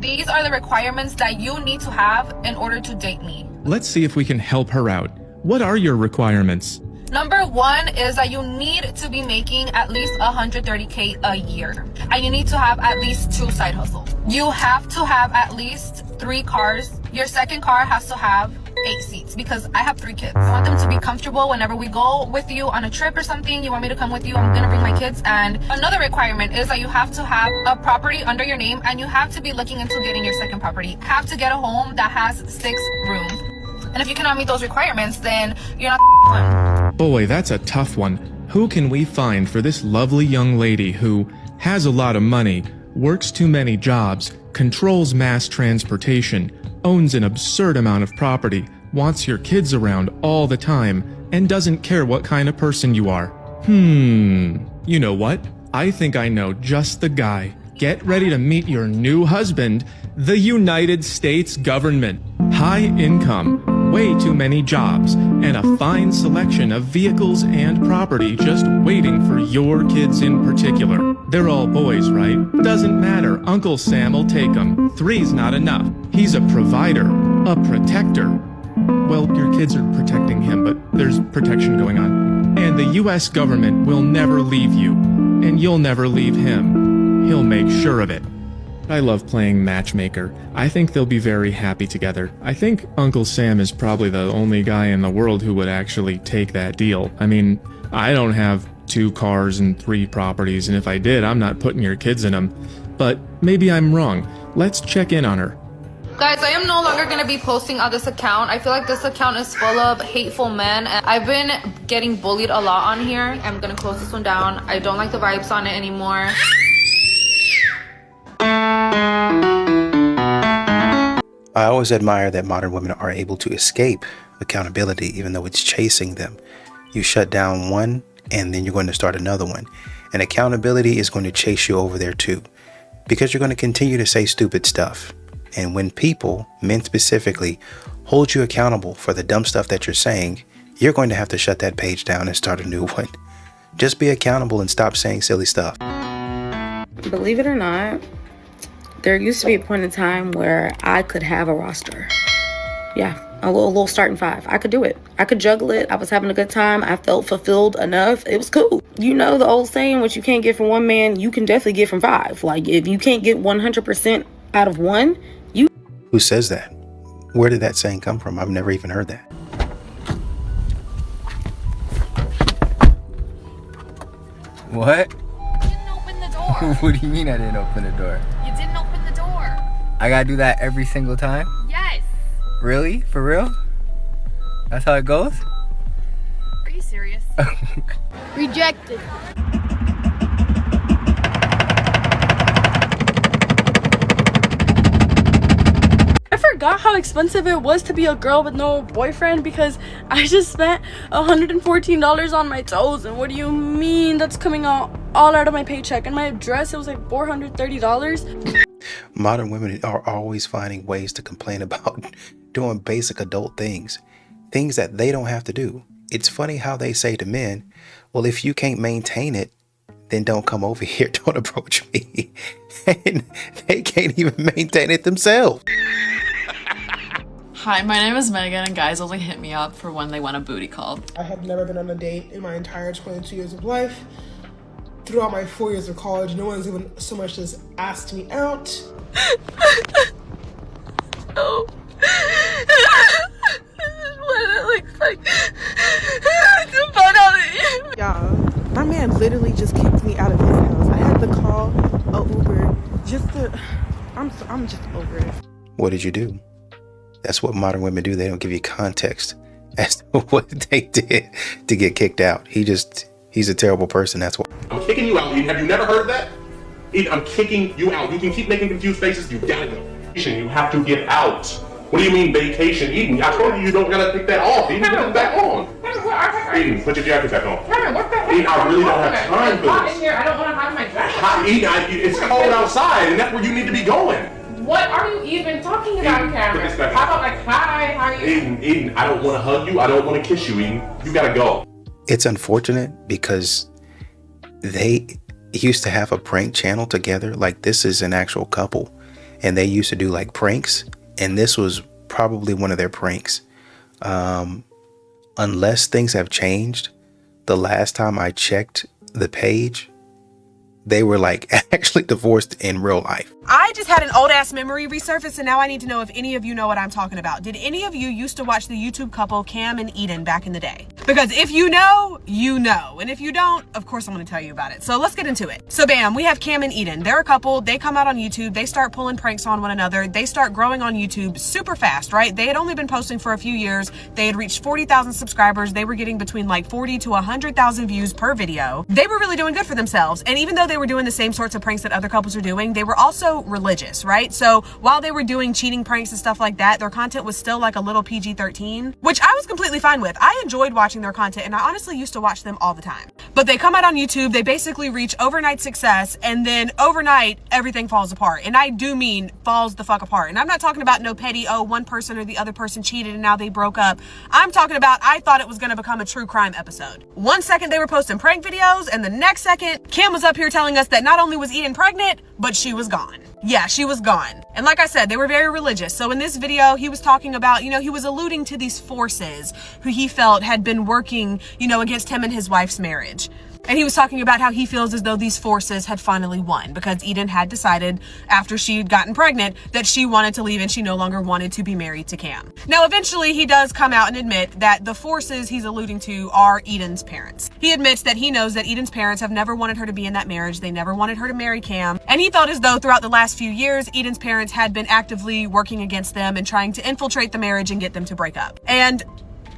These are the requirements that you need to have in order to date me. Let's see if we can help her out. What are your requirements? Number one is that you need to be making at least $130K a year. And you need to have at least 2 side hustles. You have to have at least 3 cars. Your second car has to have 8 seats because I have 3 kids. I want them to be comfortable whenever we go with you on a trip or something. You want me to come with you, I'm gonna bring my kids. And another requirement is that you have to have a property under your name, and you have to be looking into getting your second property. You have to get a home that has 6 rooms. And if you cannot meet those requirements, then you're not fun. Boy, that's a tough one. Who can we find for this lovely young lady who has a lot of money, works too many jobs, controls mass transportation, owns an absurd amount of property, wants your kids around all the time, and doesn't care what kind of person you are? You know what? I think I know just the guy. Get ready to meet your new husband, the United States government. High income, way too many jobs, and a fine selection of vehicles and property just waiting for your kids in particular. They're all boys, right? Doesn't matter, Uncle Sam will take them. 3's not enough. He's a provider, a protector. Well, your kids are protecting him, but there's protection going on. And the US government will never leave you, and you'll never leave him. He'll make sure of it. I love playing matchmaker. I think they'll be very happy together. I think Uncle Sam is probably the only guy in the world who would actually take that deal. I mean, I don't have 2 cars and 3 properties, and if I did, I'm not putting your kids in them. But maybe I'm wrong. Let's check in on her. Guys, I am no longer going to be posting on this account. I feel like this account is full of hateful men. And I've been getting bullied a lot on here. I'm going to close this one down. I don't like the vibes on it anymore. I always admire that modern women are able to escape accountability even though it's chasing them. You shut down one and then you're going to start another one. And accountability is going to chase you over there too, because you're going to continue to say stupid stuff. And when people, men specifically, hold you accountable for the dumb stuff that you're saying, you're going to have to shut that page down and start a new one. Just be accountable and stop saying silly stuff. Believe it or not, there used to be a point in time where I could have a roster. Yeah, a little starting 5. I could do it. I could juggle it. I was having a good time. I felt fulfilled enough. It was cool. You know the old saying, what you can't get from one man, you can definitely get from 5. Like, if you can't get 100% out of one, you... Who says that? Where did that saying come from? I've never even heard that. What? You didn't open the door. What do you mean I didn't open the door? You didn't open the door. I gotta do that every single time? Yes. Really? For real? That's how it goes? Are you serious? Rejected. I forgot how expensive it was to be a girl with no boyfriend because I just spent $114 on my toes. And what do you mean that's coming out all out of my paycheck? And my dress, it was like $430. Modern women are always finding ways to complain about doing basic adult things that they don't have to do. It's funny how they say to men, well, if you can't maintain it, then don't come over here, don't approach me. And they can't even maintain it themselves. Hi, my name is Megan, and guys only hit me up for when they want a booty call. I have never been on a date in my entire 22 years of life. Throughout my 4 years of college, no one's even so much as asked me out. No. This is what it looks like. To find out that Y'all, my man literally just kicked me out of his house. I had to call a Uber just to... I'm just over it. What did you do? That's what modern women do. They don't give you context as to what they did to get kicked out. He's a terrible person, that's why. I'm kicking you out, Eden. Have you never heard that? Eden, I'm kicking you out. You can keep making confused faces. You gotta go. You have to get out. What do you mean vacation, Eden? I told you don't gotta take that off. Eden, put it back on. Eden, put your jacket back on. Eden, I really don't have time for this. I don't want to have my jacket. Eden, it's cold outside, and that's where you need to be going. What are you even talking about, Cameron? How about like, hi, how are you? Eden, I don't want to hug you. I don't want to kiss you, Eden. You gotta go. It's unfortunate because they used to have a prank channel together. Like, this is an actual couple. and they used to do like pranks, and this was probably one of their pranks. Unless things have changed, the last time I checked the page, they were like actually divorced in real life. I just had an old ass memory resurface, and now I need to know if any of you know what I'm talking about. Did any of you used to watch the YouTube couple Cam and Eden back in the day? Because if you know, you know. And if you don't, of course I'm gonna tell you about it. So let's get into it. So bam, we have Cam and Eden. They're a couple, they come out on YouTube, they start pulling pranks on one another, they start growing on YouTube super fast, right? They had only been posting for a few years, they had reached 40,000 subscribers, they were getting between like 40 to 100,000 views per video. They were really doing good for themselves, and even though they were doing the same sorts of pranks that other couples are doing, they were also religious, right? So while they were doing cheating pranks and stuff like that, their content was still like a little PG-13, which I was completely fine with. I enjoyed watching their content, and I honestly used to watch them all the time. But they come out on YouTube, they basically reach overnight success, and then overnight everything falls apart. And I do mean falls the fuck apart. And I'm not talking about no petty, oh, one person or the other person cheated and now they broke up. I'm talking about, I thought it was gonna become a true crime episode. One second they were posting prank videos, and the next second Kim was up here telling us that not only was Eden pregnant, but she was gone. Yeah, she was gone. And like I said, they were very religious. So in this video, he was talking about, you know, he was alluding to these forces who he felt had been working, you know, against him and his wife's marriage. And he was talking about how he feels as though these forces had finally won, because Eden had decided after she'd gotten pregnant that she wanted to leave and she no longer wanted to be married to Cam. Now, eventually he does come out and admit that the forces he's alluding to are Eden's parents. He admits that he knows that Eden's parents have never wanted her to be in that marriage. They never wanted her to marry Cam. And he felt as though throughout the last few years, Eden's parents had been actively working against them and trying to infiltrate the marriage and get them to break up. And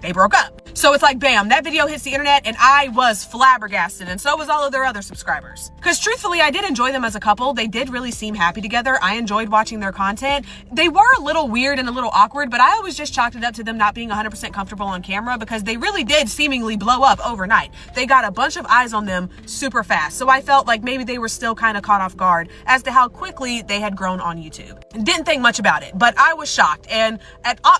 they broke up. So it's like, bam, that video hits the internet and I was flabbergasted, and so was all of their other subscribers. Because truthfully, I did enjoy them as a couple. They did really seem happy together. I enjoyed watching their content. They were a little weird and a little awkward, but I always just chalked it up to them not being 100% comfortable on camera, because they really did seemingly blow up overnight. They got a bunch of eyes on them super fast. So I felt like maybe they were still kind of caught off guard as to how quickly they had grown on YouTube. Didn't think much about it, but I was shocked. And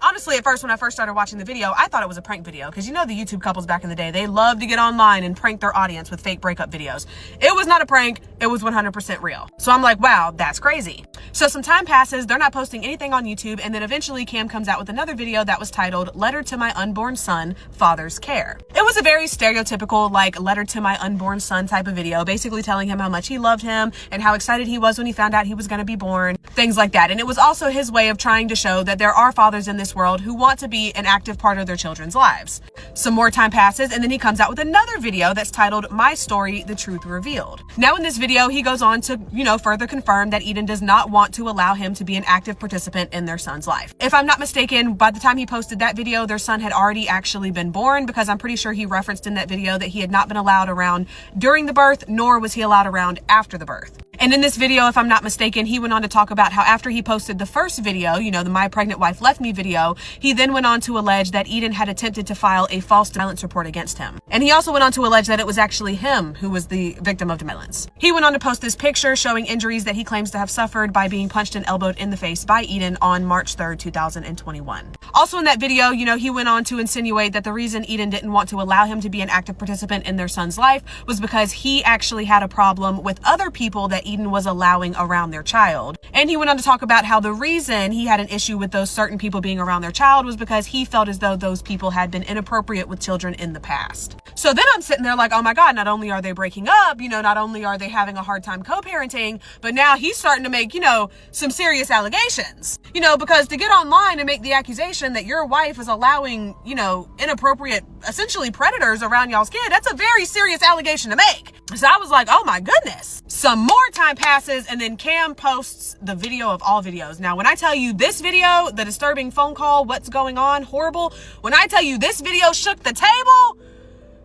honestly, at first, when I first started watching the video, I thought it was a prank video, because you know the YouTube couples back in the day, they loved to get online and prank their audience with fake breakup videos. It was not a prank, it was 100% real. So I'm like, wow, that's crazy. So some time passes, they're not posting anything on YouTube, and then eventually Cam comes out with another video that was titled Letter to My Unborn Son, Father's Care. It was a very stereotypical, like, letter to my unborn son type of video, basically telling him how much he loved him and how excited he was when he found out he was going to be born, things like that. And it was also his way of trying to show that there are fathers in this world who want to be an active part of their children's lives. Some more time passes, and then he comes out with another video that's titled My Story, The Truth Revealed. Now in this video, he goes on to, you know, further confirm that Eden does not want to allow him to be an active participant in their son's life. If I'm not mistaken, by the time he posted that video, their son had already actually been born, because I'm pretty sure he referenced in that video that he had not been allowed around during the birth, nor was he allowed around after the birth. And in this video, if I'm not mistaken, he went on to talk about how after he posted the first video, you know, the My Pregnant Wife Left Me video, he then went on to allege that Eden had attempted to file a false violence report against him. And he also went on to allege that it was actually him who was the victim of violence. He went on to post this picture showing injuries that he claims to have suffered by being punched and elbowed in the face by Eden on March 3rd, 2021. Also in that video, you know, he went on to insinuate that the reason Eden didn't want to allow him to be an active participant in their son's life was because he actually had a problem with other people that Eden was allowing around their child. And he went on to talk about how the reason he had an issue with those certain people being around their child was because he felt as though those people had been inappropriate with children in the past. So then I'm sitting there like, oh my God, not only are they breaking up, you know, not only are they having a hard time co-parenting, but now he's starting to make, you know, some serious allegations. You know, because to get online and make the accusation that your wife is allowing, you know, inappropriate, essentially predators around y'all's kid, that's a very serious allegation to make. So I was like, oh my goodness. Some more time passes, and then Cam posts the video of all videos. Now, when I tell you this video, the disturbing phone call, what's going on, horrible. When I tell you this video shook the table,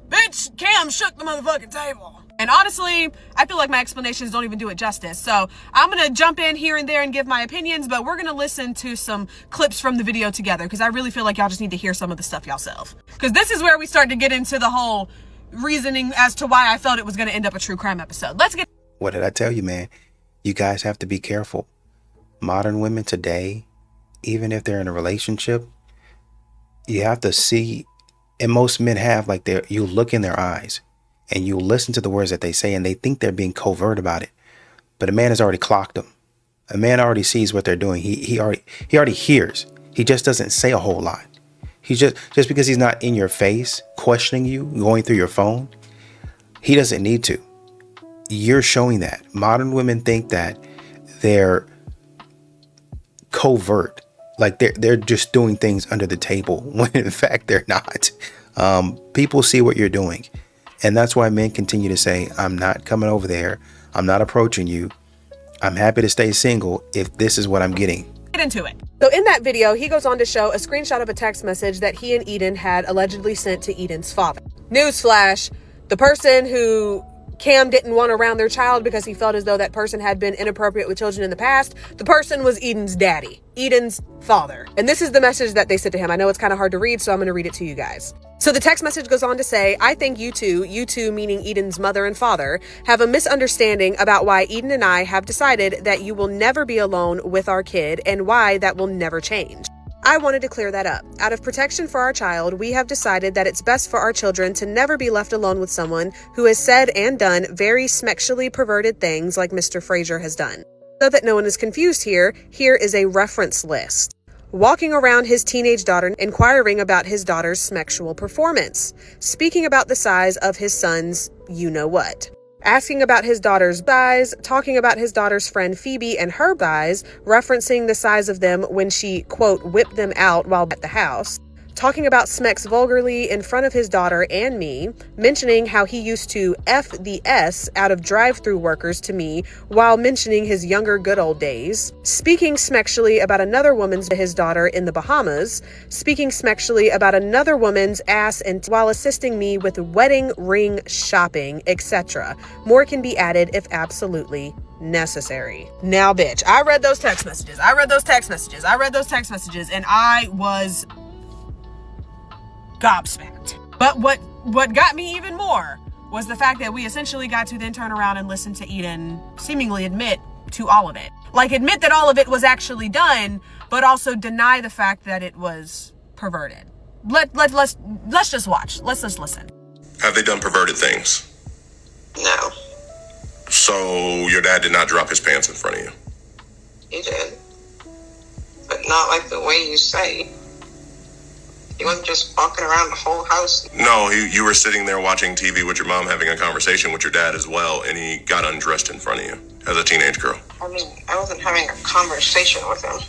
bitch, Cam shook the motherfucking table. And honestly, I feel like my explanations don't even do it justice. So I'm going to jump in here and there and give my opinions, but we're going to listen to some clips from the video together, because I really feel like y'all just need to hear some of the stuff yourself. Because this is where we start to get into the whole reasoning as to why I felt it was going to end up a true crime episode. Let's get... What did I tell you, man? You guys have to be careful. Modern women today, even if they're in a relationship, you have to see, and most men have, like, you look in their eyes and you listen to the words that they say, and they think they're being covert about it. But a man has already clocked them. A man already sees what they're doing. He already hears. He just doesn't say a whole lot. He just because he's not in your face, questioning you, going through your phone, he doesn't need to. You're showing that. Modern women think that they're covert, like they're just doing things under the table, when in fact they're not. People see what you're doing, and that's why men continue to say, I'm not coming over there, I'm not approaching you, I'm happy to stay single if this is what I'm getting. Get into it. So in that video, he goes on to show a screenshot of a text message that he and Eden had allegedly sent to Eden's father. Newsflash, the person who Cam didn't want around their child because he felt as though that person had been inappropriate with children in the past, the person was Eden's daddy, Eden's father. And this is the message that they sent to him. I know it's kind of hard to read, so I'm going to read it to you guys. So the text message goes on to say, I think you two meaning Eden's mother and father, have a misunderstanding about why Eden and I have decided that you will never be alone with our kid and why that will never change. I wanted to clear that up. Out of protection for our child, we have decided that it's best for our children to never be left alone with someone who has said and done very sexually perverted things like Mr. Frazier has done. So that no one is confused here is a reference list. Walking around his teenage daughter, inquiring about his daughter's sexual performance, speaking about the size of his son's you-know-what, asking about his daughter's thighs, talking about his daughter's friend Phoebe and her thighs, referencing the size of them when she, quote, whipped them out while at the house, talking about Smex vulgarly in front of his daughter and me, mentioning how he used to F the S out of drive-through workers to me while mentioning his younger good old days, speaking smexually about another woman's to his daughter in the Bahamas, speaking smexually about another woman's ass and while assisting me with wedding ring shopping, etc. More can be added if absolutely necessary. Now, bitch, I read those text messages, and I was gobsmacked. But what got me even more was the fact that we essentially got to then turn around and listen to Eden seemingly admit to all of it. Like, admit that all of it was actually done, but also deny the fact that it was perverted. Let's just watch. Let's just listen. Have they done perverted things? No. So your dad did not drop his pants in front of you? He did. But not like the way you say. He wasn't just walking around the whole house. No, you were sitting there watching TV with your mom, having a conversation with your dad as well, and he got undressed in front of you as a teenage girl. I mean, I wasn't having a conversation with him.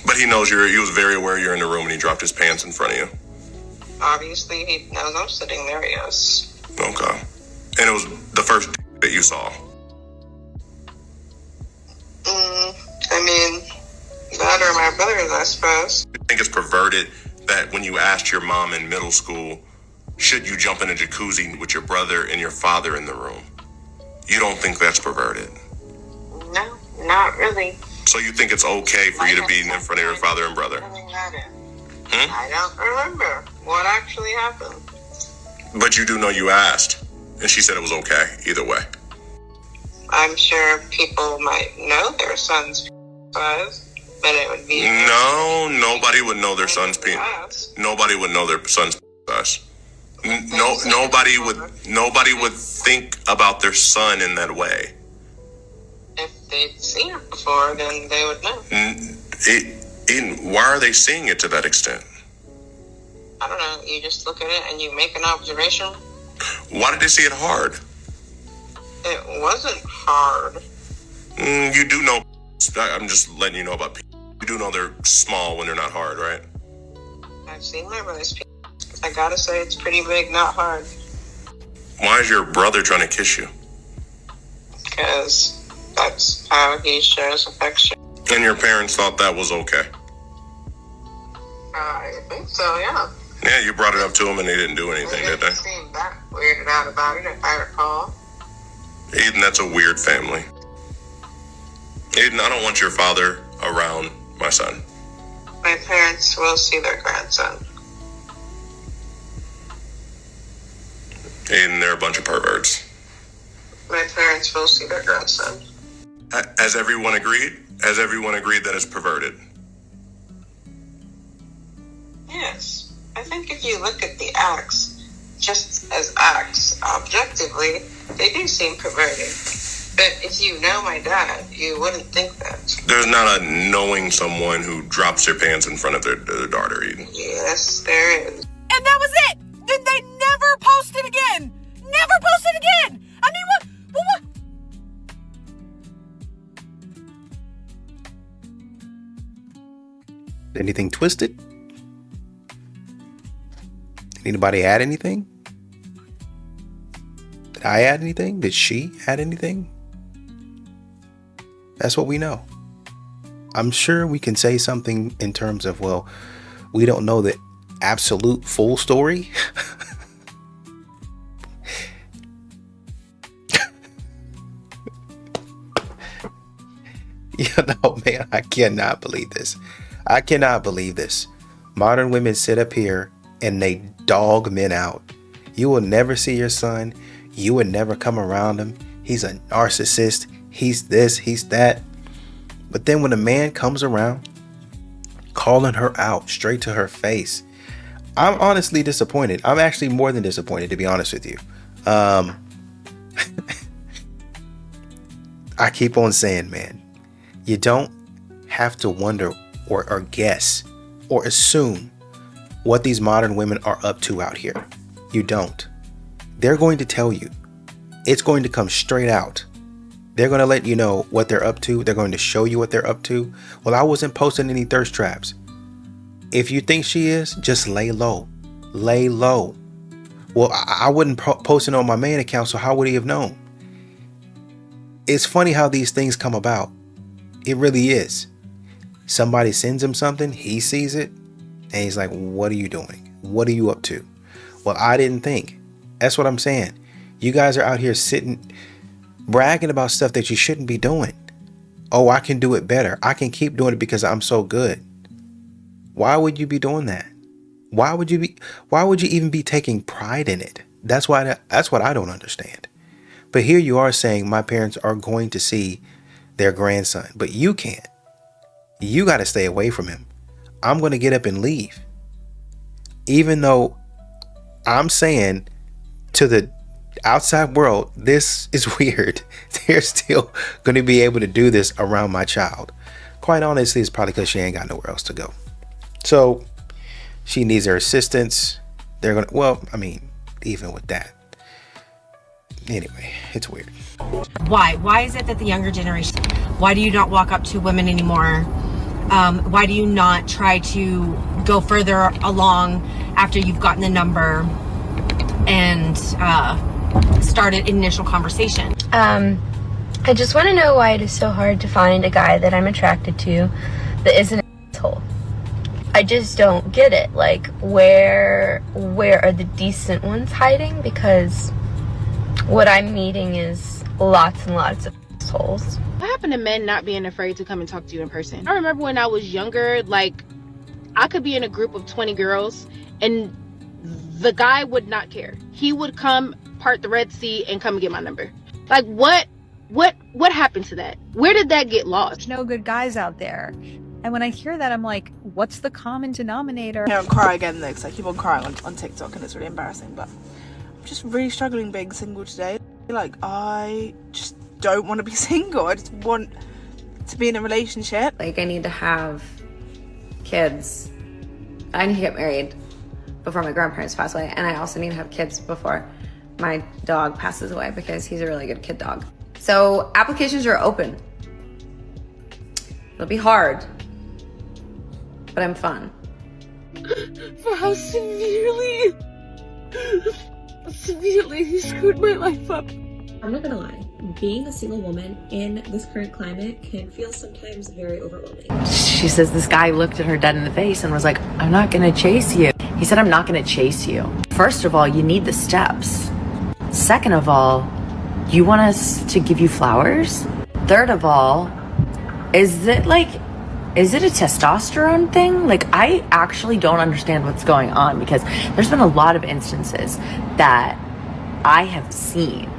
But he knows he was very aware you're in the room and he dropped his pants in front of you. Obviously, he knows I'm sitting there, yes. Okay. And it was the first that you saw? I mean, that or my brothers, I suppose. I think it's perverted that when you asked your mom in middle school, should you jump in a jacuzzi with your brother and your father in the room? You don't think that's perverted? No, not really. So you think it's okay for you to be in front of your father and brother? I don't remember what actually happened. But you do know you asked, and she said it was okay either way. I'm sure people might know their son's size. But it would be no, nobody would know their son's penis. Nobody would know their son's size. Nobody would think about their son in that way. If they'd seen it before, then they would know. Why are they seeing it to that extent? I don't know. You just look at it and you make an observation. Why did they see it hard? It wasn't hard. You do know. I'm just letting you know about people. You do know they're small when they're not hard, right? I've seen my brother's penis. I gotta say, it's pretty big, not hard. Why is your brother trying to kiss you? Because that's how he shows affection. And your parents thought that was okay? I think so, yeah. Yeah, you brought it up to them and they didn't do anything, did they? Seemed that weirded out about it, if I recall. Eden, that's a weird family. Eden, I don't want your father around my son. My parents will see their grandson. Eden, they're a bunch of perverts. My parents will see their grandson. Has everyone agreed? Has everyone agreed that it's perverted? Yes. I think if you look at the acts, just as acts, objectively, they do seem perverted. But if you know my dad, you wouldn't think that. There's not a knowing someone who drops their pants in front of their daughter, Eden. Yes, there is. And that was it. Then they never posted again. Never posted again. I mean, what? Anything twisted? Did anybody add anything? Did I add anything? Did she add anything? That's what we know. I'm sure we can say something in terms of, well, we don't know the absolute full story. You know, man, I cannot believe this. I cannot believe this. Modern women sit up here and they dog men out. You will never see your son. You would never come around him. He's a narcissist. He's this, he's that. But then when a man comes around, calling her out straight to her face, I'm honestly disappointed. I'm actually more than disappointed, to be honest with you. I keep on saying, man, you don't have to wonder or guess or assume what these modern women are up to out here. You don't. They're going to tell you. It's going to come straight out. They're going to let you know what they're up to. They're going to show you what they're up to. Well, I wasn't posting any thirst traps. If you think she is, just lay low. Lay low. Well, I wouldn't post it on my main account, so how would he have known? It's funny how these things come about. It really is. Somebody sends him something, he sees it, and he's like, what are you doing? What are you up to? Well, I didn't think. That's what I'm saying. You guys are out here sitting, bragging about stuff that you shouldn't be doing. Oh, I can do it better. I can keep doing it because I'm so good. Why would you be doing that? Why would you even be taking pride in it? That's what I don't understand. But here you are saying my parents are going to see their grandson, but you can't. You got to stay away from him. I'm going to get up and leave. Even though I'm saying to the outside world, this is weird. They're still going to be able to do this around my child. Quite honestly, it's probably because she ain't got nowhere else to go. So she needs their assistance. They're going to, well, I mean, even with that. Anyway, it's weird. Why? Why is it that the younger generation, why do you not walk up to women anymore? Why do you not try to go further along after you've gotten the number and start an initial conversation? I just want to know why it is so hard to find a guy that I'm attracted to that isn't an asshole. I just don't get it. Like, where are the decent ones hiding? Because what I'm meeting is lots and lots of assholes. What happened to men not being afraid to come and talk to you in person? I remember when I was younger, like, I could be in a group of 20 girls and the guy would not care. He would come, part the Red Sea, and come and get my number. Like, what happened to that? Where did that get lost? There's no good guys out there. And when I hear that, I'm like, what's the common denominator? I don't cry again next. I keep on crying on TikTok and it's really embarrassing, but I'm just really struggling being single today. Like, I just don't want to be single. I just want to be in a relationship. Like, I need to have kids. I need to get married before my grandparents pass away. And I also need to have kids before my dog passes away because he's a really good kid dog. So applications are open. It'll be hard, but I'm fun. For how severely he screwed my life up. I'm not gonna lie, being a single woman in this current climate can feel sometimes very overwhelming. She says this guy looked at her dead in the face and was like, I'm not gonna chase you. He said, I'm not gonna chase you. First of all, you need the steps. Second of all, you want us to give you flowers? Third of all, is it a testosterone thing? Like, I actually don't understand what's going on because there's been a lot of instances that I have seen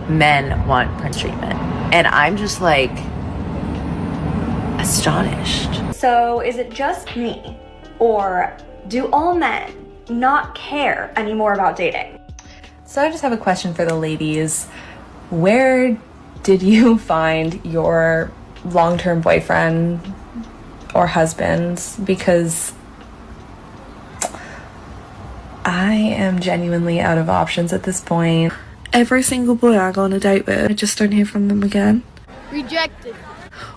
men want Prince treatment. And I'm just like astonished. So is it just me, or do all men not care anymore about dating? So I just have a question for the ladies. Where did you find your long-term boyfriend or husband? Because I am genuinely out of options at this point. Every single boy I go on a date with, I just don't hear from them again. Rejected.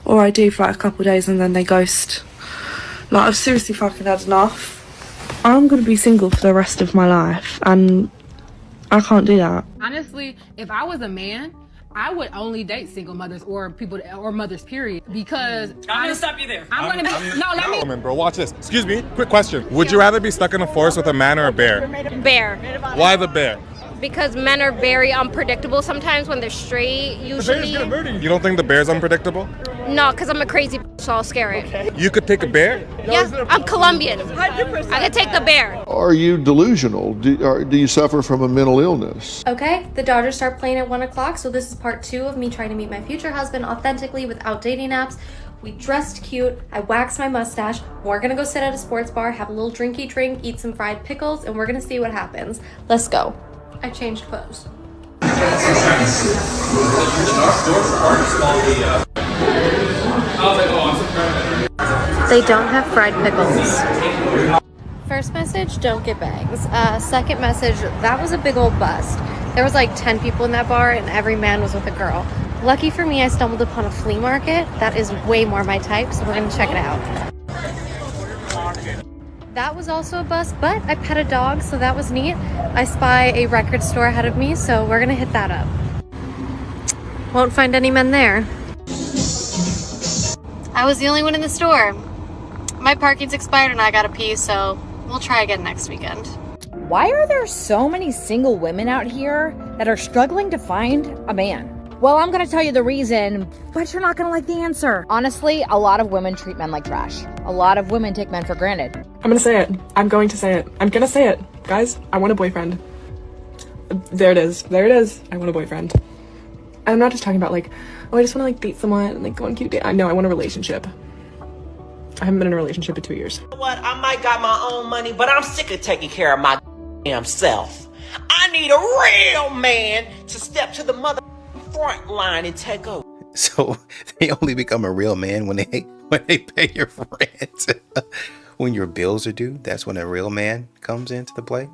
Or I do for like a couple of days and then they ghost. Like, I've seriously fucking had enough. I'm gonna be single for the rest of my life, and I can't do that. Honestly, if I was a man, I would only date single mothers or people or mothers, period. Because I'm gonna stop you there. I'm gonna be let me. Woman, bro, watch this. Excuse me. Quick question. Would you rather be stuck in a forest with a man or a bear? Bear. Why the bear? Because men are very unpredictable sometimes when they're straight, usually. You don't think the bear's unpredictable? No, because I'm a crazy bitch, so I'll scare it. You could take a bear? Yeah, I'm Colombian. I could take the bear. Are you delusional? Do you suffer from a mental illness? Okay, the Dodgers start playing at 1 o'clock, so this is part 2 of me trying to meet my future husband authentically without dating apps. We dressed cute, I waxed my mustache, we're gonna go sit at a sports bar, have a little drinky drink, eat some fried pickles, and we're gonna see what happens. Let's go. I changed clothes. They don't have fried pickles. First message, don't get bags. Second message, that was a big old bust. There was like 10 people in that bar and every man was with a girl. Lucky for me, I stumbled upon a flea market. That is way more my type, so we're gonna check it out. That was also a bust, but I pet a dog, so that was neat. I spy a record store ahead of me, so we're gonna hit that up. Won't find any men there. I was the only one in the store. My parking's expired and I gotta pee, so we'll try again next weekend. Why are there so many single women out here that are struggling to find a man? Well, I'm gonna tell you the reason, but you're not gonna like the answer. Honestly, a lot of women treat men like trash. A lot of women take men for granted. I'm gonna say it. I'm going to say it. I'm gonna say it. Guys, I want a boyfriend. There it is. There it is. I want a boyfriend. And I'm not just talking about like, oh, I just wanna like date someone and like go on cute date. No, I want a relationship. I haven't been in a relationship in 2 years. You know what? I might got my own money, but I'm sick of taking care of my damn self. I need a real man to step to the mother front line and take over. So they only become a real man when they pay your rent. When your bills are due, that's when a real man comes into the play.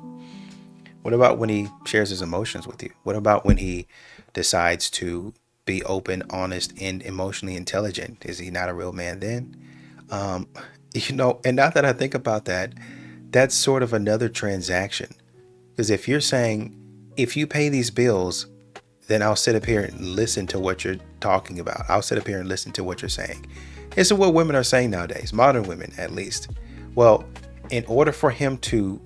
What about when he shares his emotions with you? What about when he decides to be open, honest, and emotionally intelligent? Is he not a real man then? You know, and now that I think about that, that's sort of another transaction. Because if you're saying, if you pay these bills, then I'll sit up here and listen to what you're talking about. I'll sit up here and listen to what you're saying. This is what women are saying nowadays, modern women at least. Well, in order for him to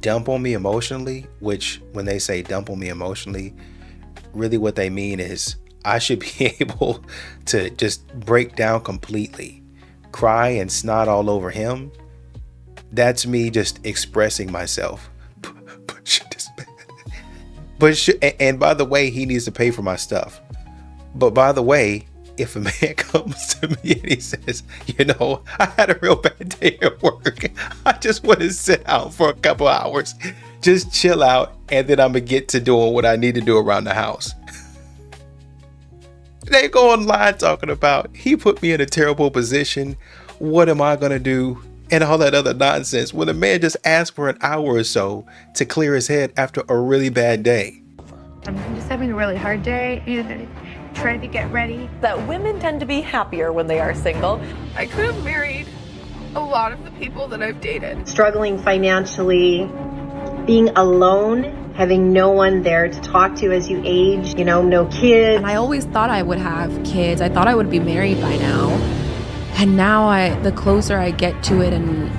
dump on me emotionally, which when they say dump on me emotionally, really what they mean is I should be able to just break down completely, cry and snot all over him. That's me just expressing myself. And by the way, he needs to pay for my stuff. But by the way, if a man comes to me and he says, you know, I had a real bad day at work, I just want to sit out for a couple hours, just chill out, and then I'm going to get to doing what I need to do around the house. They go online talking about, he put me in a terrible position. What am I going to do? And all that other nonsense when a man just asks for an hour or so to clear his head after a really bad day. I'm just having a really hard day and trying to get ready. That women tend to be happier when they are single. I could have married a lot of the people that I've dated. Struggling financially, being alone, having no one there to talk to as you age, you know, no kids. And I always thought I would have kids. I thought I would be married by now. And now the closer I get to it, and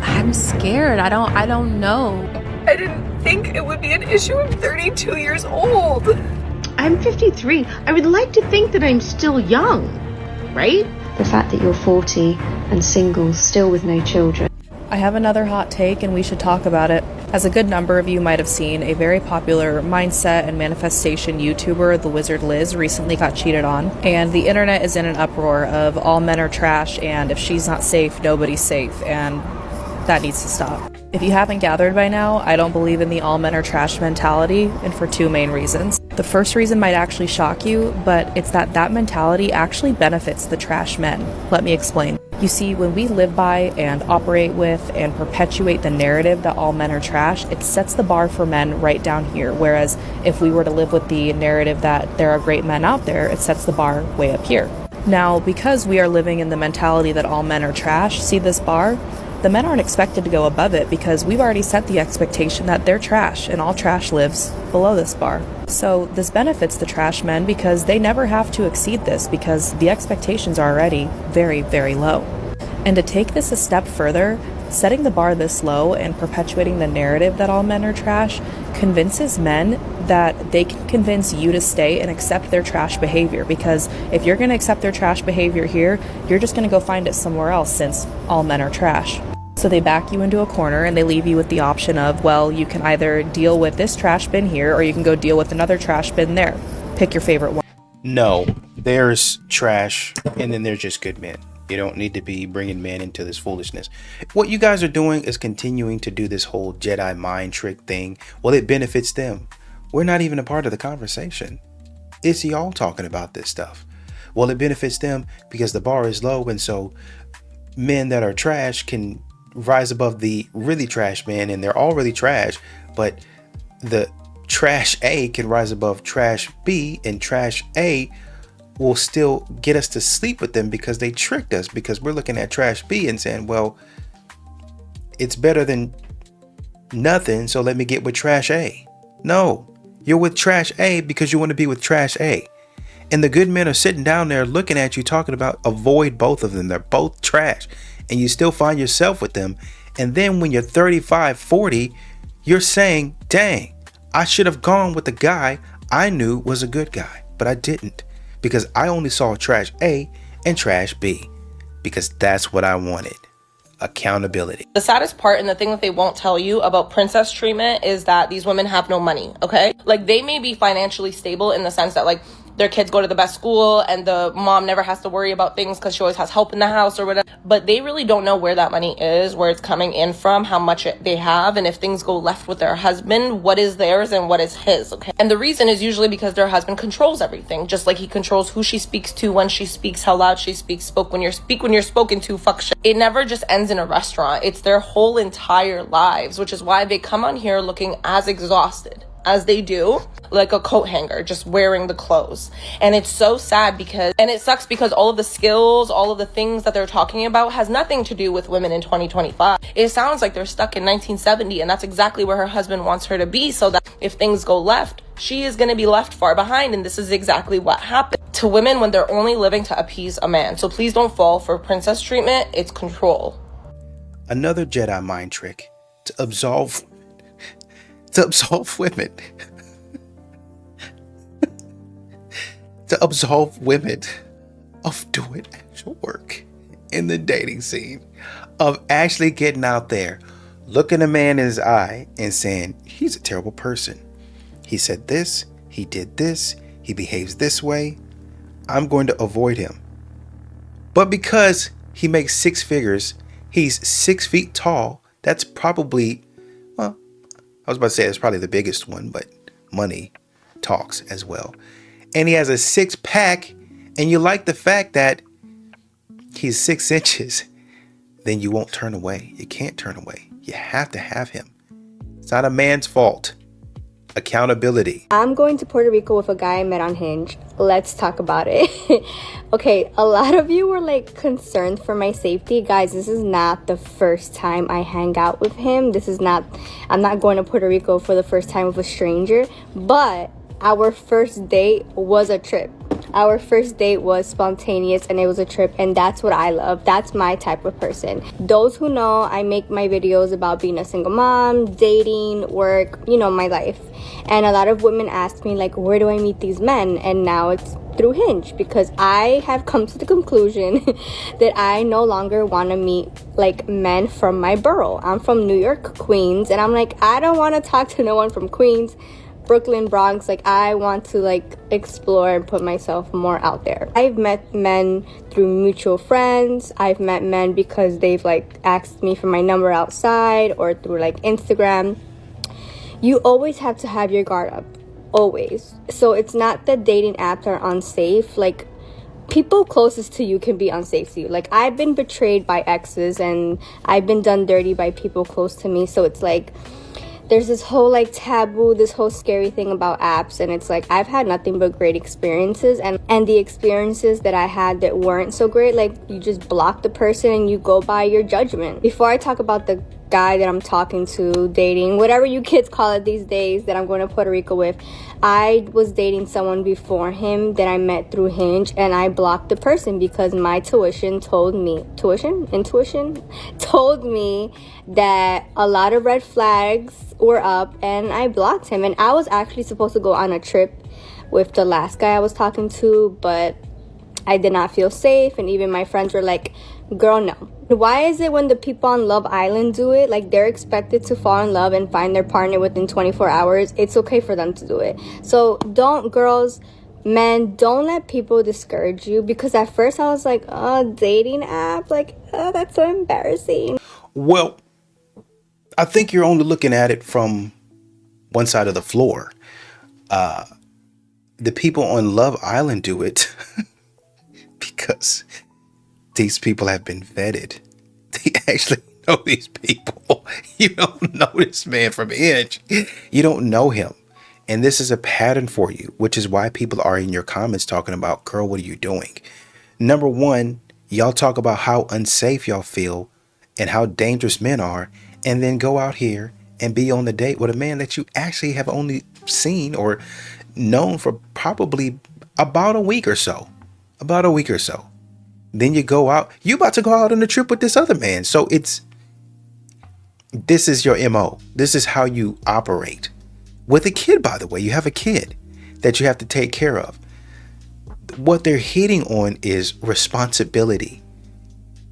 I'm scared. I don't know. I didn't think it would be an issue. I'm 32 years old. I'm 53. I would like to think that I'm still young, right? The fact that you're 40 and single, still with no children. I have another hot take and we should talk about it. As a good number of you might have seen, a very popular mindset and manifestation YouTuber, The Wizard Liz, recently got cheated on. And the internet is in an uproar of all men are trash and if she's not safe, nobody's safe. And That needs to stop. If you haven't gathered by now, I don't believe in the all men are trash mentality, and for two main reasons. The first reason might actually shock you, but it's that mentality actually benefits the trash men. Let me explain. You see, when we live by and operate with and perpetuate the narrative that all men are trash, it sets the bar for men right down here. Whereas if we were to live with the narrative that there are great men out there, it sets the bar way up here. Now, because we are living in the mentality that all men are trash, see this bar? The men aren't expected to go above it because we've already set the expectation that they're trash and all trash lives below this bar. So this benefits the trash men because they never have to exceed this because the expectations are already very, very low. And to take this a step further, setting the bar this low and perpetuating the narrative that all men are trash convinces men that they can convince you to stay and accept their trash behavior, because if you're going to accept their trash behavior here, you're just going to go find it somewhere else since all men are trash. So they back you into a corner and they leave you with the option of, well, you can either deal with this trash bin here or you can go deal with another trash bin there. Pick your favorite one. No, there's trash and then there's just good men. You don't need to be bringing men into this foolishness. What you guys are doing is continuing to do this whole Jedi mind trick thing. Well, it benefits them. We're not even a part of the conversation. It's y'all talking about this stuff. Well, it benefits them because the bar is low, and so men that are trash can rise above the really trash men, and they're all really trash, but the trash A can rise above trash B, and trash A will still get us to sleep with them because they tricked us, because we're looking at trash B and saying, well, it's better than nothing, so let me get with trash A. No, you're with trash A because you want to be with trash A. And the good men are sitting down there looking at you talking about avoid both of them. They're both trash. And you still find yourself with them. And then when you're 35, 40, you're saying, dang, I should have gone with the guy I knew was a good guy, but I didn't, because I only saw trash A and trash B, because that's what I wanted. Accountability. The saddest part and the thing that they won't tell you about princess treatment is that these women have no money, okay? Like, they may be financially stable in the sense that, like, their kids go to the best school and the mom never has to worry about things because she always has help in the house or whatever. But they really don't know where that money is, where it's coming in from, how much they have, and if things go left with their husband, what is theirs and what is his, okay? And the reason is usually because their husband controls everything, just like he controls who she speaks to, when she speaks, how loud she speaks, when you're spoken to, fuck shit. It never just ends in a restaurant. It's their whole entire lives, which is why they come on here looking as exhausted as they do, like a coat hanger, just wearing the clothes. And it's so sad and it sucks because all of the skills, all of the things that they're talking about has nothing to do with women in 2025. It sounds like they're stuck in 1970, and that's exactly where her husband wants her to be, so that if things go left, she is going to be left far behind. And this is exactly what happened to women when they're only living to appease a man. So please don't fall for princess treatment. It's control. Another Jedi mind trick to absolve women. To absolve women of doing actual work in the dating scene, of actually getting out there, looking a man in his eye and saying, he's a terrible person. He said this, he did this, he behaves this way. I'm going to avoid him. But because he makes six figures, he's 6 feet tall, that's probably, well, I was about to say it's probably the biggest one, but money talks as well. And he has a 6-pack, and you like the fact that he's 6 inches, then you won't turn away. You can't turn away. You have to have him. It's not a man's fault. Accountability. I'm going to Puerto Rico with a guy I met on Hinge. Let's talk about it. Okay, a lot of you were like concerned for my safety. Guys, this is not the first time I hang out with him. I'm not going to Puerto Rico for the first time with a stranger, but our first date was a trip. Our first date was spontaneous and it was a trip, and that's what I love. That's my type of person. Those who know, I make my videos about being a single mom, dating, work, you know, my life. And a lot of women ask me, like, where do I meet these men? And now it's through Hinge, because I have come to the conclusion that I no longer want to meet like men from my borough. I'm from New York, Queens, and I'm like, I don't want to talk to no one from Queens Brooklyn, Bronx. Like, I want to like explore and put myself more out there. I've met men through mutual friends. I've met men because they've like asked me for my number outside or through like Instagram. You always have to have your guard up, always. So it's not that dating apps are unsafe. Like, people closest to you can be unsafe to you. Like, I've been betrayed by exes and I've been done dirty by people close to me. So it's like there's this whole like taboo, this whole scary thing about apps, and it's like I've had nothing but great experiences, and the experiences that I had that weren't so great, like, you just block the person and you go by your judgment. Before I talk about the guy that I'm talking to, dating, whatever you kids call it these days, that I'm going to Puerto Rico with, I was dating someone before him that I met through Hinge, and I blocked the person because my intuition told me that a lot of red flags were up, and I blocked him. And I was actually supposed to go on a trip with the last guy I was talking to, but I did not feel safe, and even my friends were like, girl, no. Why is it when the people on Love Island do it, like, they're expected to fall in love and find their partner within 24 hours? It's okay for them to do it. So don't, girls, men, don't let people discourage you, because at first I was like, oh, dating app, like, oh, that's so embarrassing. Well, I think you're only looking at it from one side of the floor. The people on Love Island do it because these people have been vetted. They actually know these people. You don't know this man from Hinge. You don't know him. And this is a pattern for you, which is why people are in your comments talking about, girl, what are you doing? Number one, y'all talk about how unsafe y'all feel and how dangerous men are, and then go out here and be on the date with a man that you actually have only seen or known for probably about a week or so. Then you go out, you about to go out on a trip with this other man. So this is your MO. This is how you operate. With a kid, by the way, you have a kid that you have to take care of. What they're hitting on is responsibility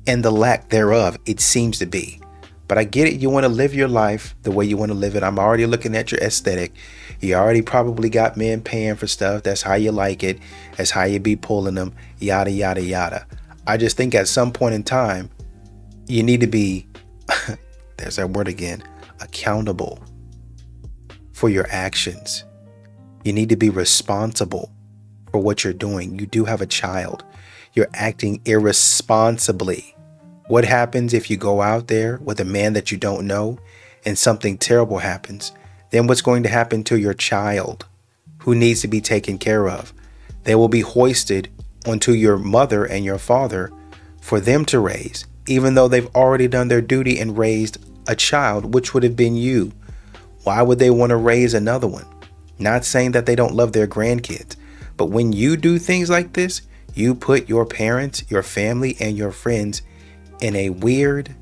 and the lack thereof, it seems to be. But I get it. You want to live your life the way you want to live it. I'm already looking at your aesthetic. You already probably got men paying for stuff. That's how you like it. That's how you be pulling them, yada, yada, yada. I just think at some point in time, you need to be, there's that word again, accountable for your actions. You need to be responsible for what you're doing. You do have a child. You're acting irresponsibly. What happens if you go out there with a man that you don't know and something terrible happens? Then what's going to happen to your child who needs to be taken care of? They will be hoisted onto your mother and your father for them to raise, even though they've already done their duty and raised a child, which would have been you. Why would they want to raise another one? Not saying that they don't love their grandkids, but when you do things like this, you put your parents, your family, and your friends in a weird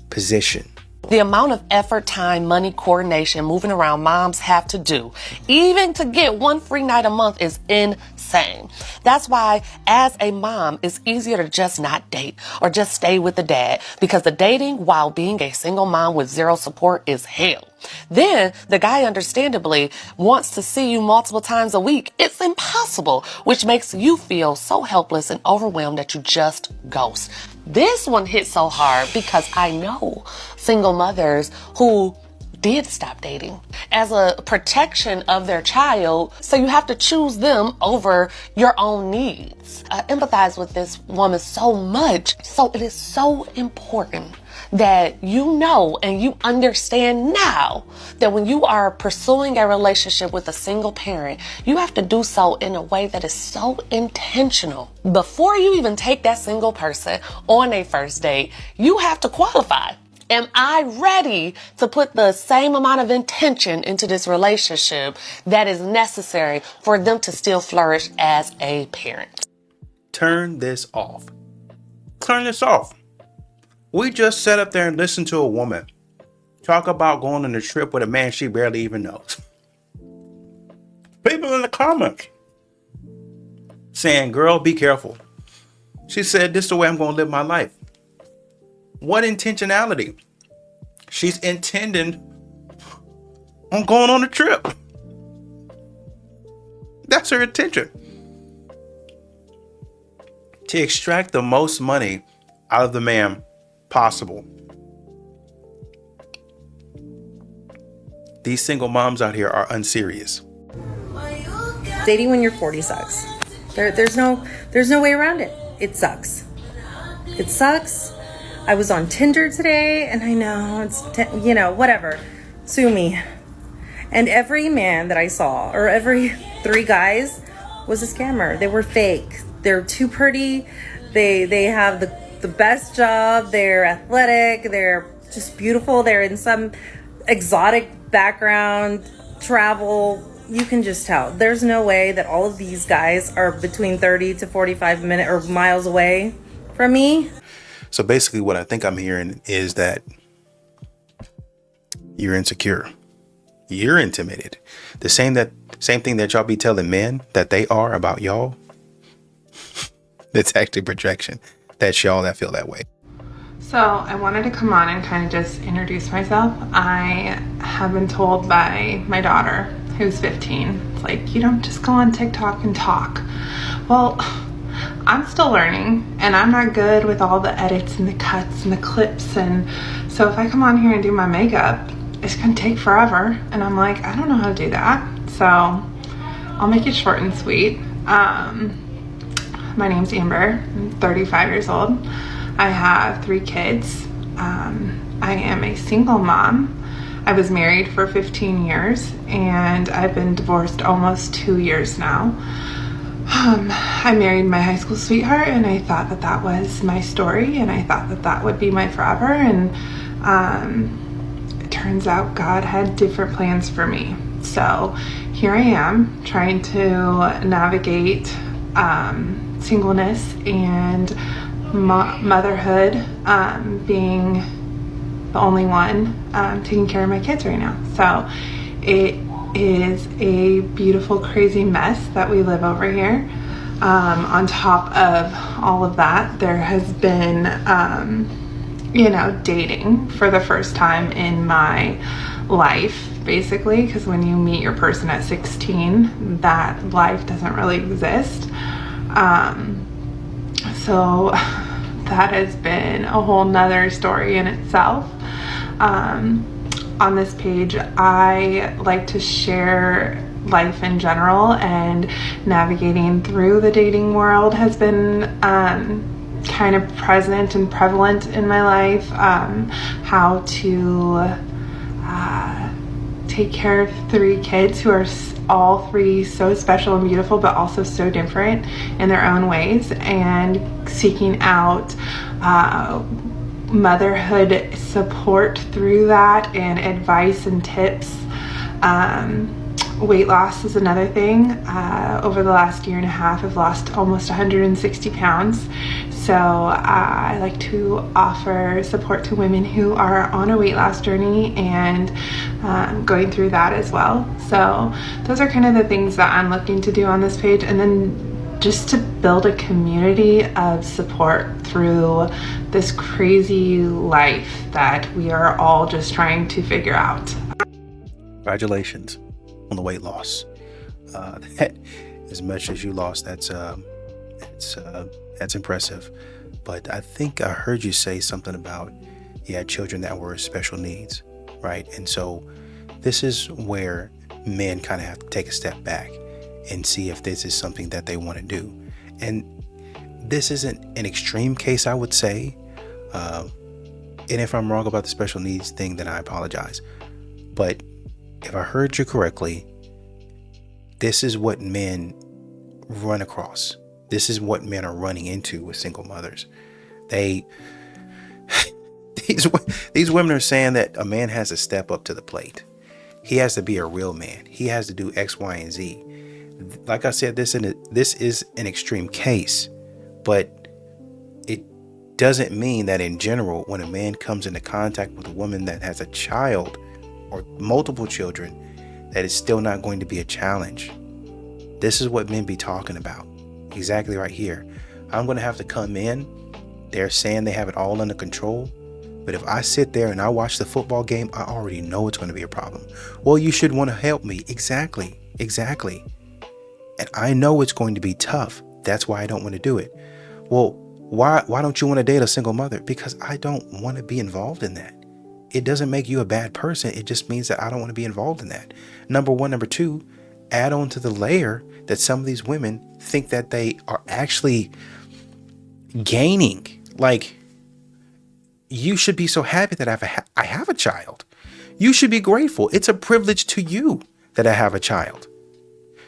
position. The amount of effort, time, money, coordination, moving around moms have to do, even to get one free night a month, is insane. That's why, as a mom, it's easier to just not date or just stay with the dad, because the dating while being a single mom with zero support is hell. Then the guy understandably wants to see you multiple times a week. It's impossible, which makes you feel so helpless and overwhelmed that you just ghost. This one hit so hard because I know single mothers who did stop dating as a protection of their child. So you have to choose them over your own needs. I empathize with this woman so much. So it is so important that you know and you understand now that when you are pursuing a relationship with a single parent, you have to do so in a way that is so intentional. Before you even take that single person on a first date, you have to qualify. Am I ready to put the same amount of intention into this relationship that is necessary for them to still flourish as a parent? Turn this off. Turn this off. We just sat up there and listened to a woman talk about going on a trip with a man she barely even knows. People in the comments saying, girl, be careful. She said, this is the way I'm going to live my life. What intentionality? She's intending on going on a trip. That's her intention. To extract the most money out of the man possible. These single moms out here are unserious. Dating when you're 40 sucks. There's no way around it. It sucks. It sucks. I was on Tinder today, and I know it's whatever. Sue me. And every man that I saw, or every 3 guys, was a scammer. They were fake. They're too pretty. They have the best job. They're athletic. They're just beautiful. They're in some exotic background, travel. You can just tell. There's no way that all of these guys are between 30 to 45 minutes or miles away from me. So basically what I think I'm hearing is that you're insecure. You're intimidated. The same thing that y'all be telling men that they are about y'all. That's actually projection. That's y'all that feel that way. So I wanted to come on and kind of just introduce myself. I have been told by my daughter, who's 15, it's like, you don't just go on TikTok and talk. Well, I'm still learning, and I'm not good with all the edits and the cuts and the clips, and so if I come on here and do my makeup, it's gonna take forever, and I'm like, I don't know how to do that, so I'll make it short and sweet. My name's Amber. I'm 35 years old. I have 3 kids. I am a single mom. I was married for 15 years, and I've been divorced almost 2 years now. I married my high school sweetheart, and I thought that was my story, and I thought that would be my forever, and it turns out God had different plans for me. So here I am trying to navigate singleness and motherhood, being the only one taking care of my kids right now. So it is a beautiful, crazy mess that we live over here. On top of all of that, there has been, dating for the first time in my life, basically, because when you meet your person at 16, that life doesn't really exist. So that has been a whole nother story in itself. On this page, I like to share life in general, and navigating through the dating world has been kind of present and prevalent in my life. How to take care of 3 kids who are all 3 so special and beautiful, but also so different in their own ways, and seeking out motherhood support through that, and advice and tips. Weight loss is another thing. Over the last 1.5 years, I've lost almost 160 pounds. So I like to offer support to women who are on a weight loss journey and going through that as well. So those are kind of the things that I'm looking to do on this page, and then just to build a community of support through this crazy life that we are all just trying to figure out. Congratulations on the weight loss. That, as much as you lost, that's impressive. But I think I heard you say something about you had children that were special needs, right? And so this is where men kind of have to take a step back and see if this is something that they want to do. And this isn't an extreme case, I would say. And if I'm wrong about the special needs thing, then I apologize. But if I heard you correctly, this is what men run across. This is what men are running into with single mothers. These women are saying that a man has to step up to the plate. He has to be a real man. He has to do X, Y, and Z. Like I said, this is an extreme case, but it doesn't mean that in general, when a man comes into contact with a woman that has a child or multiple children, that it's still not going to be a challenge. This is what men be talking about. Exactly right here. I'm going to have to come in. They're saying they have it all under control. But if I sit there and I watch the football game, I already know it's going to be a problem. Well, you should want to help me. Exactly. And I know it's going to be tough. That's why I don't want to do it. Well, why don't you want to date a single mother? Because I don't want to be involved in that. It doesn't make you a bad person. It just means that I don't want to be involved in that. Number one. Number two, add on to the layer that some of these women think that they are actually gaining. Like, you should be so happy that I have a child. You should be grateful. It's a privilege to you that I have a child.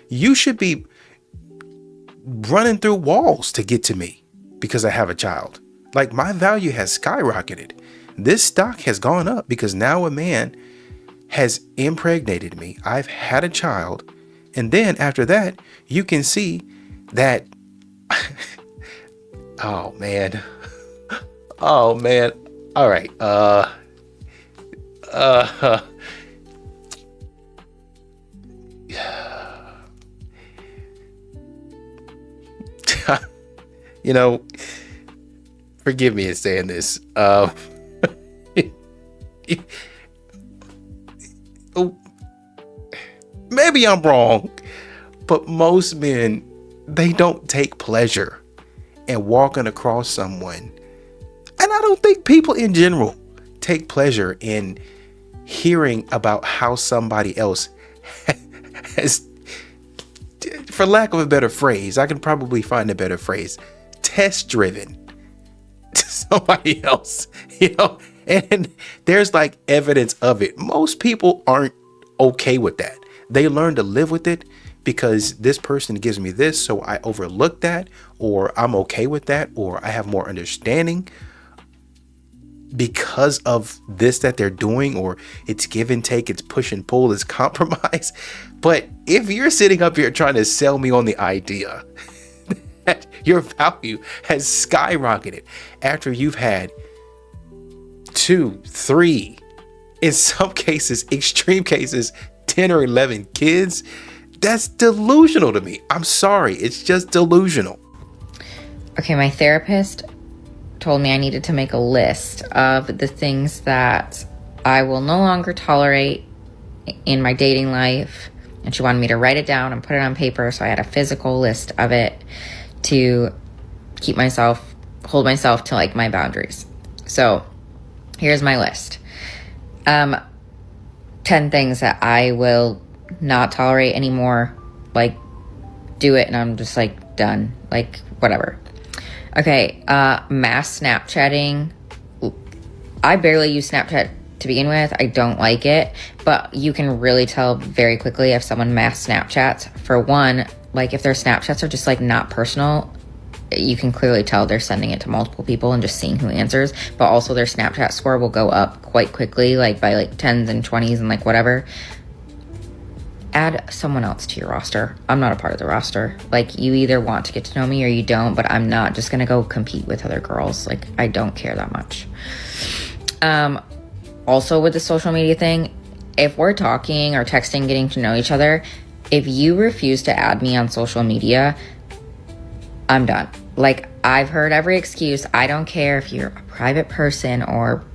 You should be running through walls to get to me because I have a child. Like, my value has skyrocketed. This stock has gone up because now a man has impregnated me. I've had a child. And then after that, you can see that. Oh, man. Oh, man. All right. You know, forgive me in saying this. Maybe I'm wrong, but most men, they don't take pleasure in walking across someone. And I don't think people in general take pleasure in hearing about how somebody else has, for lack of a better phrase, I can probably find a better phrase, test driven to somebody else, you know, and there's like evidence of it. Most people aren't okay with that. They learn to live with it because this person gives me this, so I overlook that, or I'm okay with that, or I have more understanding because of this that they're doing, or it's give and take, it's push and pull, it's compromise. But if you're sitting up here trying to sell me on the idea that your value has skyrocketed after you've had 2, 3, in some cases, extreme cases, 10 or 11 kids, that's delusional to me. I'm sorry. It's just delusional. Okay, my therapist told me I needed to make a list of the things that I will no longer tolerate in my dating life. And she wanted me to write it down and put it on paper. So I had a physical list of it to hold myself to like my boundaries. So here's my list. 10 things that I will not tolerate anymore. Like, do it and I'm just like done. Like, whatever. Okay, mass Snapchatting. I barely use Snapchat to begin with. I don't like it, but you can really tell very quickly if someone mass Snapchats. For one, like if their Snapchats are just like not personal, you can clearly tell they're sending it to multiple people and just seeing who answers. But also their Snapchat score will go up quite quickly, like by like 10s and 20s and like whatever. Add someone else to your roster. I'm not a part of the roster. Like, you either want to get to know me or you don't, but I'm not just gonna go compete with other girls. Like, I don't care that much. Also with the social media thing, if we're talking or texting, getting to know each other, if you refuse to add me on social media, I'm done. Like, I've heard every excuse. I don't care if you're a private person or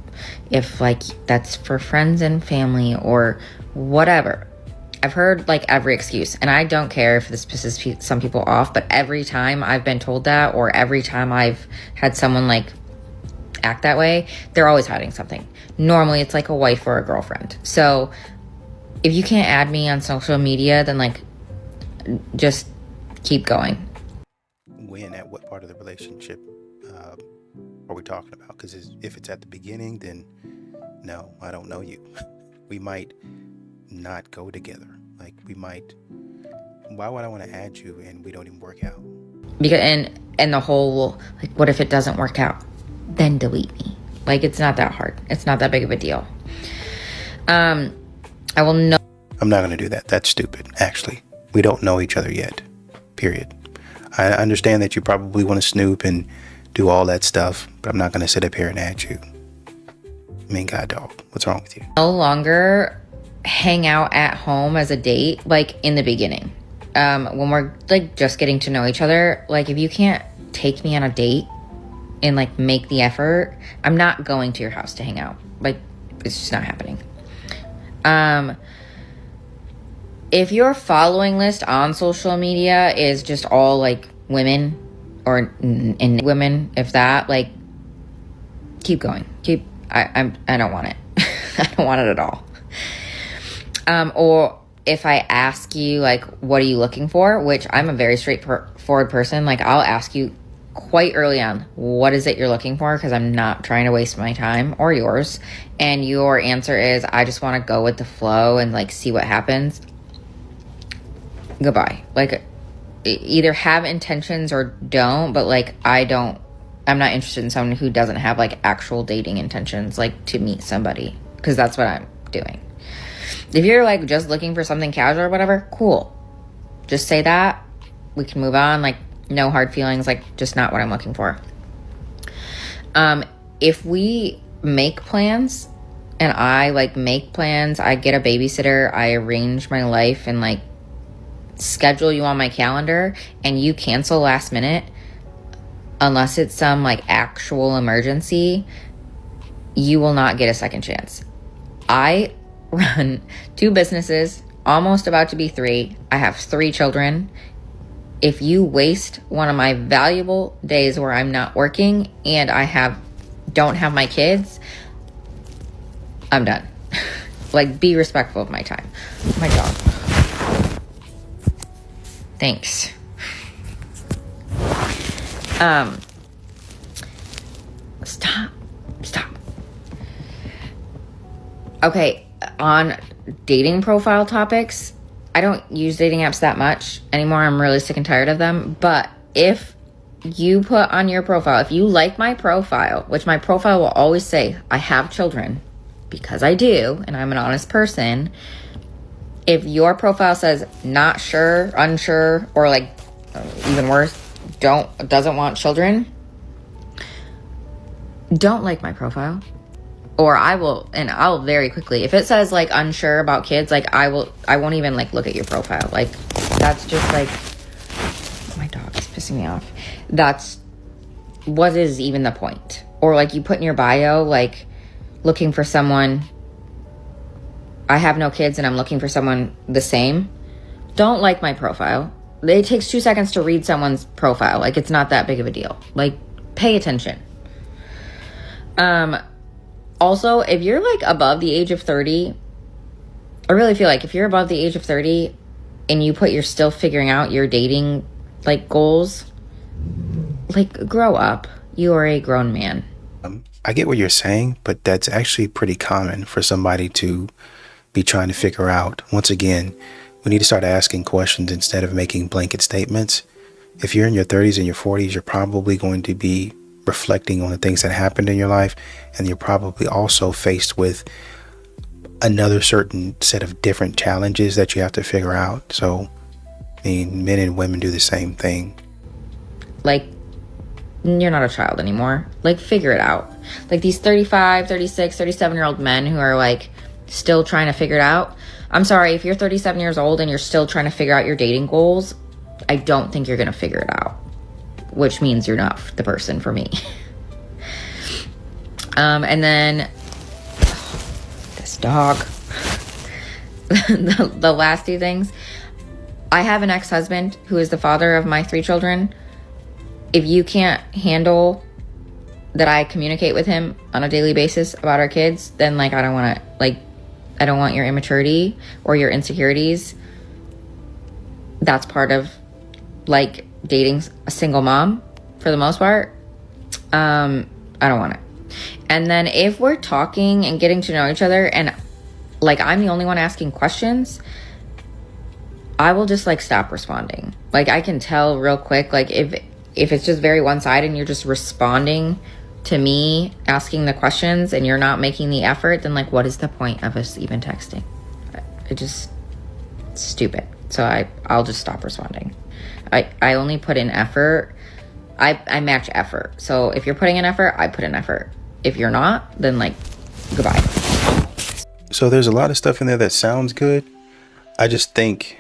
if like that's for friends and family or whatever. I've heard like every excuse, and I don't care if this pisses some people off, but every time I've been told that, or every time I've had someone like act that way, they're always hiding something. Normally it's like a wife or a girlfriend. So if you can't add me on social media, then like just keep going. When, at what part of the relationship are we talking about? Because if it's at the beginning, then no, I don't know you. We might not go together. Like, we might, why would I want to add you and we don't even work out? Because and the whole like, what if it doesn't work out? Then delete me. Like, it's not that hard. It's not that big of a deal. I will know. I'm not going to do that. That's stupid. Actually, we don't know each other yet. Period. I understand that you probably want to snoop and do all that stuff, but I'm not going to sit up here and add you. I mean, God dog, what's wrong with you? No longer hang out at home as a date like in the beginning. When we're like just getting to know each other, like if you can't take me on a date and like make the effort, I'm not going to your house to hang out. Like, it's just not happening. If your following list on social media is just all like women or in women, if that, like, keep going. I don't want it. I don't want it at all. Or if I ask you, like, what are you looking for? Which I'm a very straightforward person. Like, I'll ask you quite early on, what is it you're looking for? Because I'm not trying to waste my time or yours. And your answer is, I just want to go with the flow and, like, see what happens. Goodbye. Like, either have intentions or don't, but, like, I'm not interested in someone who doesn't have, like, actual dating intentions, like, to meet somebody. Because that's what I'm doing. If you're, like, just looking for something casual or whatever, cool. Just say that. We can move on. Like, no hard feelings. Like, just not what I'm looking for. If we make plans and I, like, make plans, I get a babysitter, I arrange my life and, like, schedule you on my calendar, and you cancel last minute, unless it's some, like, actual emergency, you will not get a second chance. I run 2 businesses, almost about to be 3. I have 3 children. If you waste one of my valuable days where I'm not working and don't have my kids, I'm done. Like, be respectful of my time. My dog. Thanks. Stop. Okay, on dating profile topics, I don't use dating apps that much anymore. I'm really sick and tired of them. But if you put on your profile, if you like my profile, which my profile will always say, I have children, because I do, and I'm an honest person. If your profile says not sure, unsure, or, like, even worse, doesn't want children, don't like my profile. Or I'll very quickly, if it says, like, unsure about kids, like, I won't even, like, look at your profile. Like, that's just, like, my dog is pissing me off. That's, what is even the point? Or, like, you put in your bio, like, looking for someone, I have no kids and I'm looking for someone the same. Don't like my profile. It takes 2 seconds to read someone's profile. Like, it's not that big of a deal. Like, pay attention. Also, if you're, like, above the age of 30, I really feel like if you're above the age of 30 and you put you're still figuring out your dating, like, goals, like, grow up. You are a grown man. I get what you're saying, but that's actually pretty common for somebody to be trying to figure out. Once again, we need to start asking questions instead of making blanket statements. If you're in your 30s and your 40s, you're probably going to be reflecting on the things that happened in your life, and you're probably also faced with another certain set of different challenges that you have to figure out. So, I mean, men and women do the same thing. Like, you're not a child anymore. Like, figure it out. Like, these 35, 36, 37-year-old men who are, like, still trying to figure it out. I'm sorry, if you're 37 years old and you're still trying to figure out your dating goals, I don't think you're going to figure it out. Which means you're not the person for me. And then this dog. the last 2 things. I have an ex-husband who is the father of my 3 children. If you can't handle that I communicate with him on a daily basis about our kids, then, like, I don't want your immaturity or your insecurities. That's part of, like, dating a single mom for the most part. I don't want it. And then if we're talking and getting to know each other and, like, I'm the only one asking questions, I will just, like, stop responding. Like, I can tell real quick, like, if it's just very one-sided and you're just responding to me asking the questions and you're not making the effort, then, like, what is the point of us even texting? It's stupid. So I'll just stop responding. I only put in effort. I match effort. So if you're putting in effort, I put in effort. If you're not, then, like, goodbye. So there's a lot of stuff in there that sounds good. I just think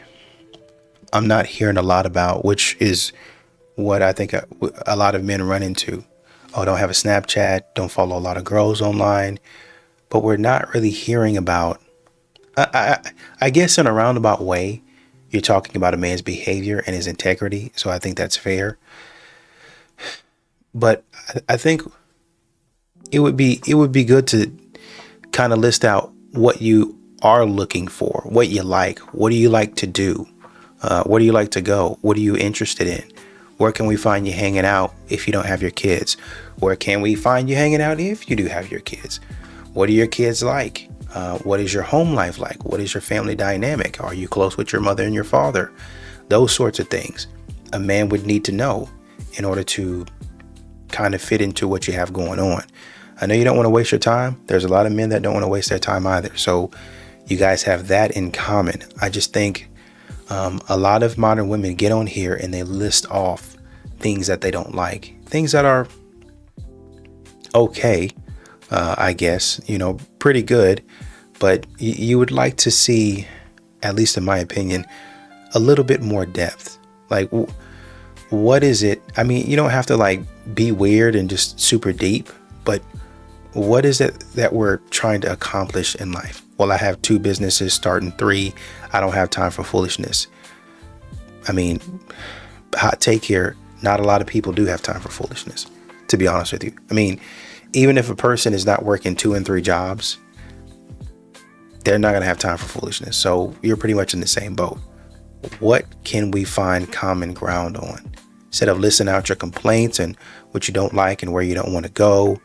I'm not hearing a lot about, which is what I think a lot of men run into. Oh, don't have a Snapchat, don't follow a lot of girls online. But we're not really hearing about I guess in a roundabout way, you're talking about a man's behavior and his integrity. So I think that's fair. But I think it would be good to kind of list out what you are looking for, what you like, what do you like to do, where do you like to go, what are you interested in, where can we find you hanging out if you don't have your kids, where can we find you hanging out if you do have your kids, what are your kids like, what is your home life like, what is your family dynamic, are you close with your mother and your father, those sorts of things a man would need to know in order to kind of fit into what you have going on. I know you don't want to waste your time. There's a lot of men that don't want to waste their time either. So you guys have that in common. I just think a lot of modern women get on here and they list off things that they don't like, things that are okay, I guess, you know, pretty good, but you would like to see, at least in my opinion, a little bit more depth. Like, what is it? I mean, you don't have to like be weird and just super deep, but what is it that we're trying to accomplish in life? Well, I have 2 businesses, starting 3. I don't have time for foolishness. I mean, hot take here, not a lot of people do have time for foolishness, to be honest with you. I mean, even if a person is not working 2 and 3 jobs, they're not going to have time for foolishness. So you're pretty much in the same boat. What can we find common ground on? Instead of listing out your complaints and what you don't like and where you don't want to go,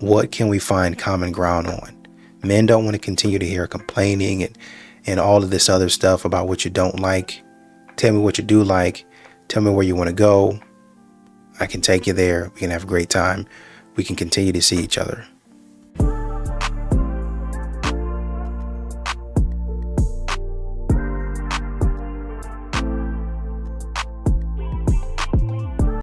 what can we find common ground on? Men don't want to continue to hear complaining and all of this other stuff about what you don't like. Tell me what you do like. Tell me where you want to go. I can take you there. We can have a great time. We can continue to see each other.